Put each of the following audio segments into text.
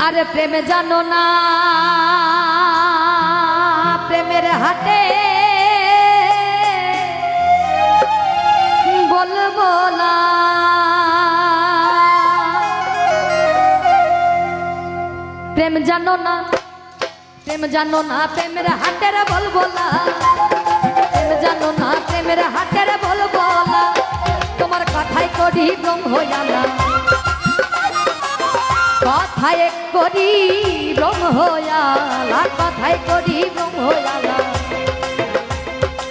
আরে প্রেমে জানো না প্রেমের হাটে বলবো না প্রেম জানো না প্রেমের হাটের বলবো না প্রেম জানো না প্রেমের হাটের বলবো না তোমার কথাই করি ব্রহ্ম হইয়ালা কথায় করি ব্রহ্ম হইয়ালা কথায় করি ব্রহ্ম হইয়ালা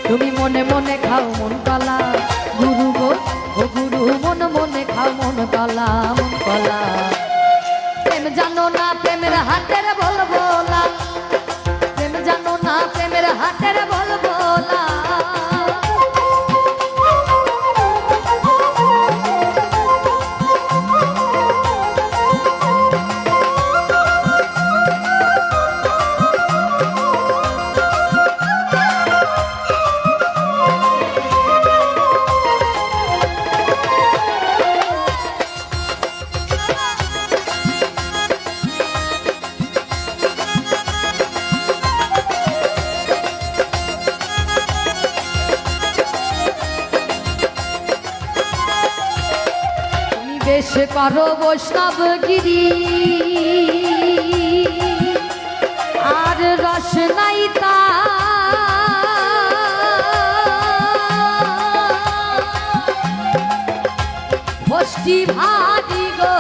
তুমি মনে মনে খাও মন কলা গুরু গো ও গুরু মনে মনে খাও মন কলা প্রেম জানো না প্রেমের হাতের বলবো না প্রেম জানো না প্রেমের হাতের বলবো না বেশ করো বৈষ্ণবগিরি আর রস নাই তা বষ্টি ভারি গো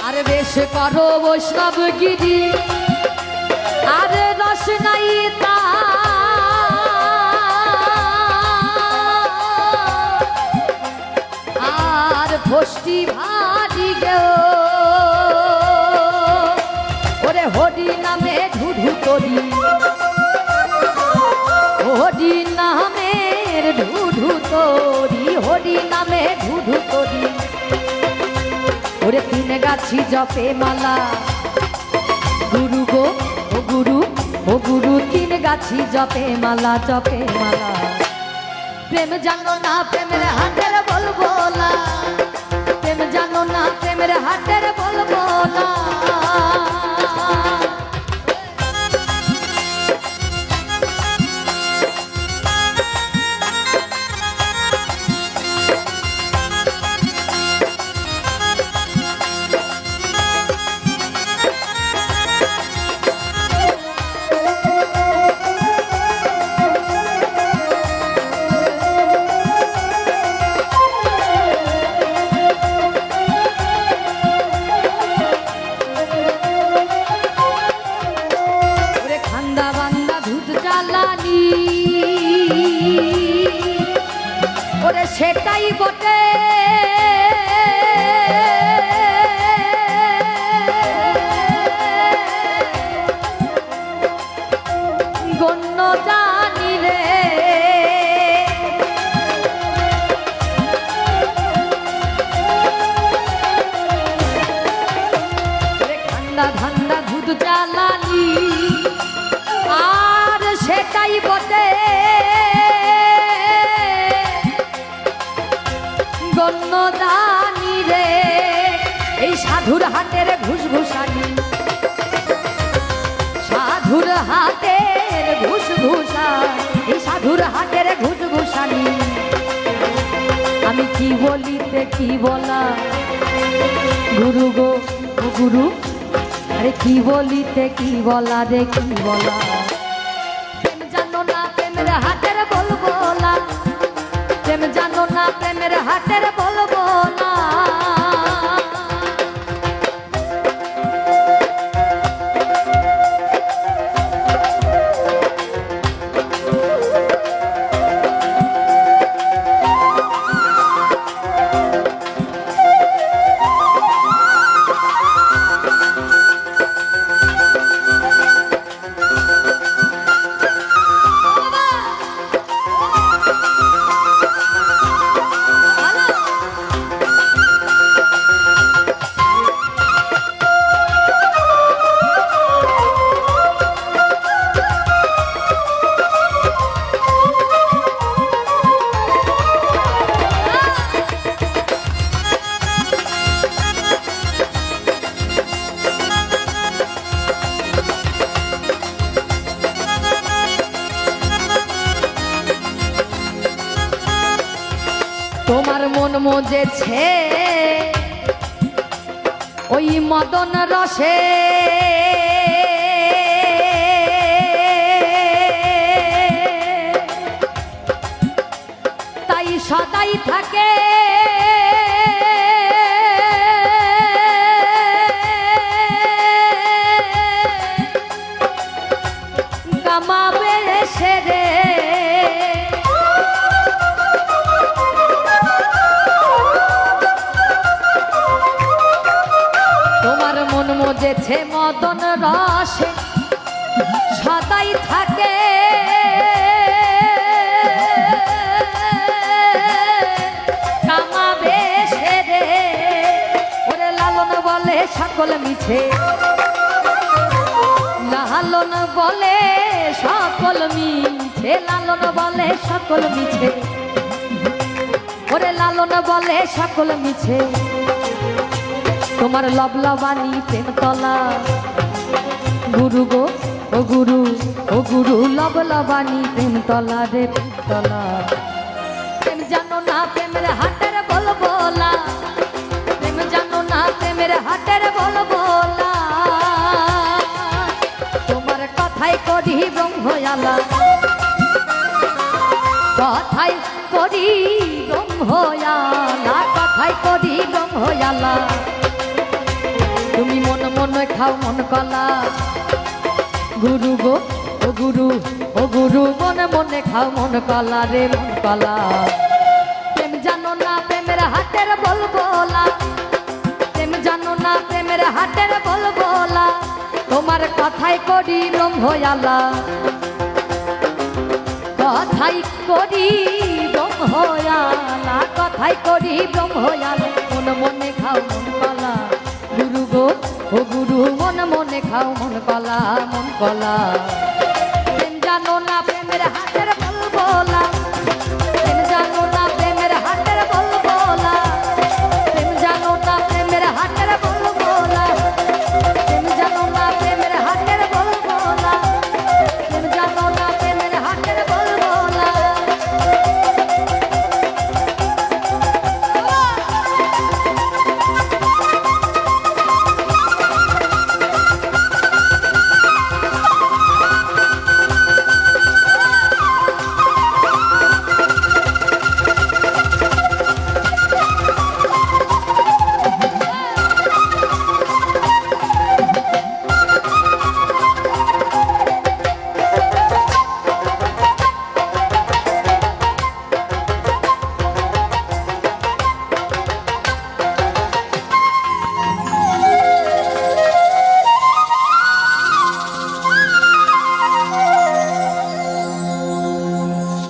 আর বেশ করো বৈষ্ণবগিরি আর রস নাই তা আর ভষ্টি ভারি গো ওরে হরি নামে ঢুঢু করি হরি নামের ঢুঢু তরি হরি নামে ঢুঢু করি ওরে তিন গাছি জপে মালা গুরু গো ও গুরু তিন গাছি জপে মালা প্রেম জানো না প্রেমের হাটের বলবো না প্রেম জানো না প্রেমের হাটের বলবো না ওরে সেটাই বটে গণ্য জানি রে ঠান্ডা ঠান্ডা দুধ জ্বালানি আর সেটাই বটে গণ্যদানি রে এই সাধুর হাটের ঘুষঘুষানি সাধুর হাটের ঘুষঘুষা এই সাধুর হাটের ঘুষঘুষানি আমি কি বলিতে কি বলা গুরু গো ও গুরু আরে কি বলিতে কি বলা রে কি বলা প্রেম জানো না প্রেমের হাটের বলবো না প্রেম জানো না প্রেমের হাটের বলবো না Hello. মন মজেছে ওই মদন রসে, তাই সদাই থাকে কামাবে সেরে। তোমার মন মজেছে মদন রসে, সদাই থাকে কামাবে সেরে। ওরে লালন বলে সকল মিছে, লালন বলে সকল মিছে, লালন বলে সকল মিছে, ওরে লালন বলে সকল মিছে। তোমার লবলবানি প্রেমতলা গুরু গো ও গুরু, ও গুরু লবলবানি প্রেমতলা রে প্রেমতলা। প্রেম জানো না প্রেমের হাটের বলবোলা, প্রেম জানো না প্রেমের হাটের বলবোলা। তোমার কথাই করি ব্রহ্ময়ালা, কথাই করি ব্রহ্ময়ালা, কথাই করি ব্রহ্ময়ালা। তুমি মন মন খাও মন কলা গুরু গো ও গুরু, ও গুরু মনে মনে খাও মন কলা রে মন কলা। প্রেম জানো না প্রেমের হাটের বলবোলা, প্রেম জানো না প্রেমের হাটের বলবোলা। তোমার কথাই করি ব্রহ্ময়ালা, কথাই করি ব্রহ্ময়ালা, কথাই করি ব্রহ্ময়ালা। মন মনে খাও মন কলা গুরু গো ও গুরু, মন মনে খাও মন কলা মন কলা। প্রেম জানো না প্রেমের হাতে